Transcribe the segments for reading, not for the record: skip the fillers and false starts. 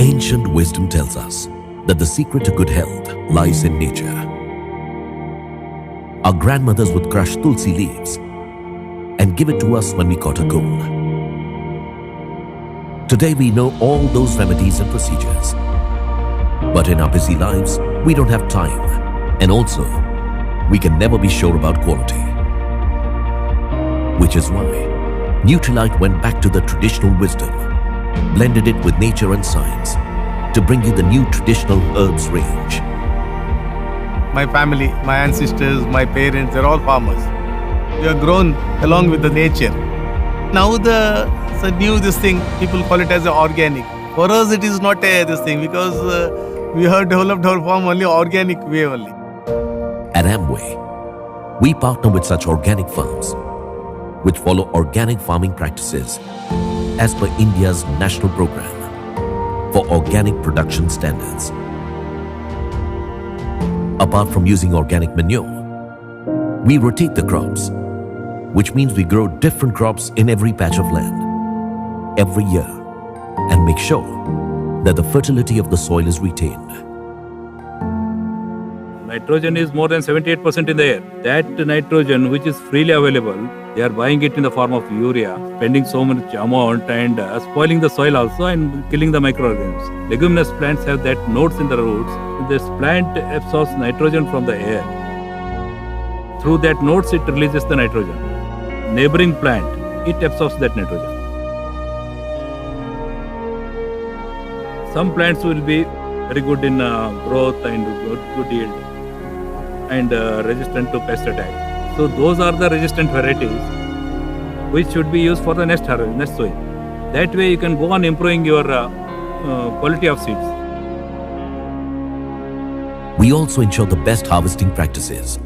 Ancient wisdom tells us that the secret to good health lies in nature. Our grandmothers would crush tulsi leaves and give it to us when we caught a cold. Today we know all those remedies and procedures. But in our busy lives, we don't have time. And also, we can never be sure about quality. Which is why Nutrilite went back to the traditional wisdom, blended it with nature and science to bring you the new traditional herbs range. My family, my ancestors, my parents, they're all farmers. We are grown along with the nature. Now it's a new this thing, people call it as a organic. For us it is not this thing because we have developed our farm only organic way only. At Amway, we partner with such organic farms which follow organic farming practices as per India's national program for organic production standards. Apart from using organic manure, we rotate the crops, which means we grow different crops in every patch of land every year and make sure that the fertility of the soil is retained. Nitrogen is more than 78% in the air. That nitrogen which is freely available, they are buying it in the form of urea, spending so much amount and spoiling the soil also and killing the microorganisms. Leguminous plants have that nodes in the roots. This plant absorbs nitrogen from the air. Through that nodes it releases the nitrogen. Neighboring plant, it absorbs that nitrogen. Some plants will be very good in growth and good yield and resistant to pest attack. So those are the resistant varieties which should be used for the next sowing. That way you can go on improving your quality of seeds. We also ensure the best harvesting practices.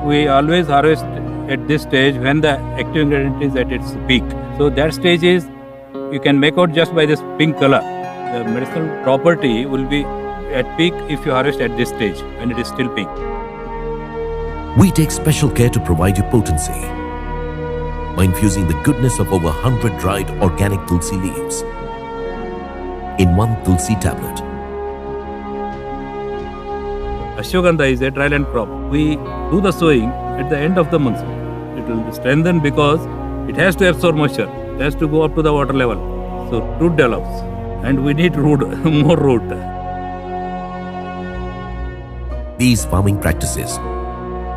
We always harvest at this stage when the active ingredient is at its peak. So that stage is, you can make out just by this pink color. The medicinal property will be at peak if you harvest at this stage when it is still pink. We take special care to provide you potency by infusing the goodness of over 100 dried organic tulsi leaves in one tulsi tablet. Ashwagandha is a dryland crop. We do the sowing at the end of the monsoon. It will strengthen because it has to absorb moisture. It has to go up to the water level. So root develops and we need root, more root. These farming practices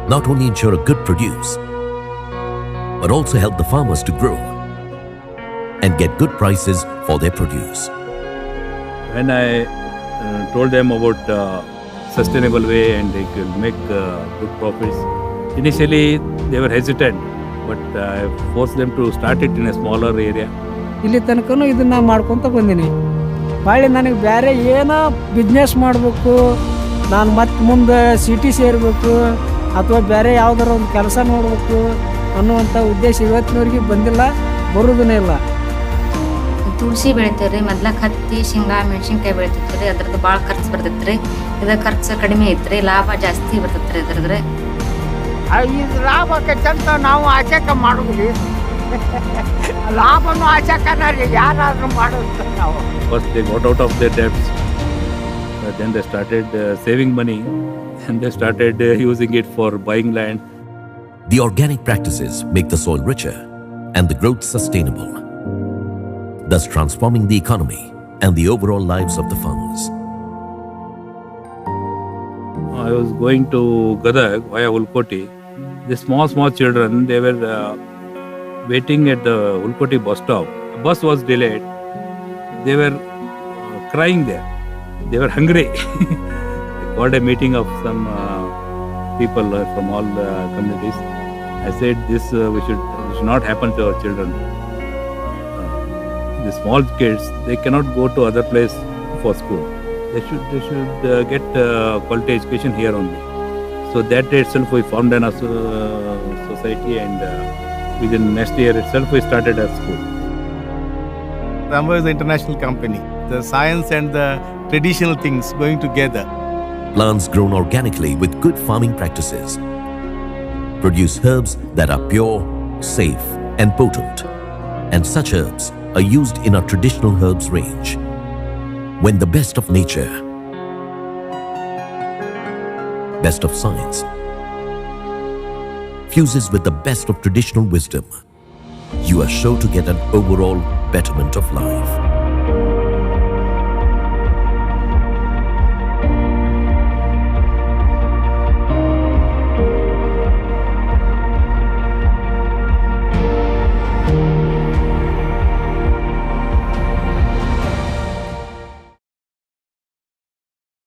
not only ensure a good produce, but also help the farmers to grow and get good prices for their produce. When I told them about sustainable way and they could make good profits, initially they were hesitant, but I forced them to start it in a smaller area. ಇಲ್ಲಿ ತನಕನೂ ಇದನ್ನ ಮಾಡ್ಕೊತ ಬಂದೀನಿ. ಹೊಳ್ಳಿ ನನಗೆ ಬೇರೆ ಏನೋ business ಮಾಡಬೇಕು, ನಾನು ಮತ್ತೆ ಮುಂದೆ ಸಿಟಿ ಸೇರಬೇಕು ಅಥವಾ ಬೇರೆ ಯಾವ್ದಾರ ಒಂದು ಕೆಲಸ ನೋಡಬೇಕು ಅನ್ನುವಂಥ ಉದ್ದೇಶ ಇವತ್ತಿನವರೆಗೆ ಬಂದಿಲ್ಲ, ಬರೋದನ್ನೇ ಇಲ್ಲ. ತುಳಸಿ ಬೆಳಿತೀವಿ ರೀ, ಮೊದ್ಲಾಗ ಹತ್ತಿ ಶೇಂಗಾ ಮೆಣಸಿನ್ಕಾಯಿ ಬೆಳಿತಿತ್ತು ರೀ. ಅದ್ರದ್ದು ಭಾಳ ಖರ್ಚು ಬರ್ತೈತೆ ರೀ. ಇದು ಖರ್ಚು ಕಡಿಮೆ ಐತೆ ರೀ, ಲಾಭ ಜಾಸ್ತಿ ಬರ್ತೈತೆ ರೀ ಅದ್ರದ್ದು. ಇದು ಲಾಭಕ್ಕಂತ ನಾವು ಆಚಕ ಮಾಡೋದ್ರಿ, ಲಾಭನೂ ಆಚಕನ ರೀ, ಯಾರಾದ್ರೂ ಮಾಡೋದು ನಾವು. First they got out of their debts, then they started saving money and they started using it for buying land. The organic practices make the soil richer and the growth sustainable, thus transforming the economy and the overall lives of the farmers. I was going to Gadag via Ulkoti. The small children, they were waiting at the Ulkoti bus stop. The bus was delayed. They were crying there. They were hungry. I called a meeting of some people from all the communities. I said this should not happen to our children. The small kids, they cannot go to other place for school. They should get quality education here only. So that day itself we formed an society and within next year itself we started a school. Amway is an international company. The science and the traditional things going together. Plants grown organically with good farming practices produce herbs that are pure, safe and potent. And such herbs are used in our traditional herbs range. When the best of nature, best of science, fuses with the best of traditional wisdom, you are sure to get an overall betterment of life.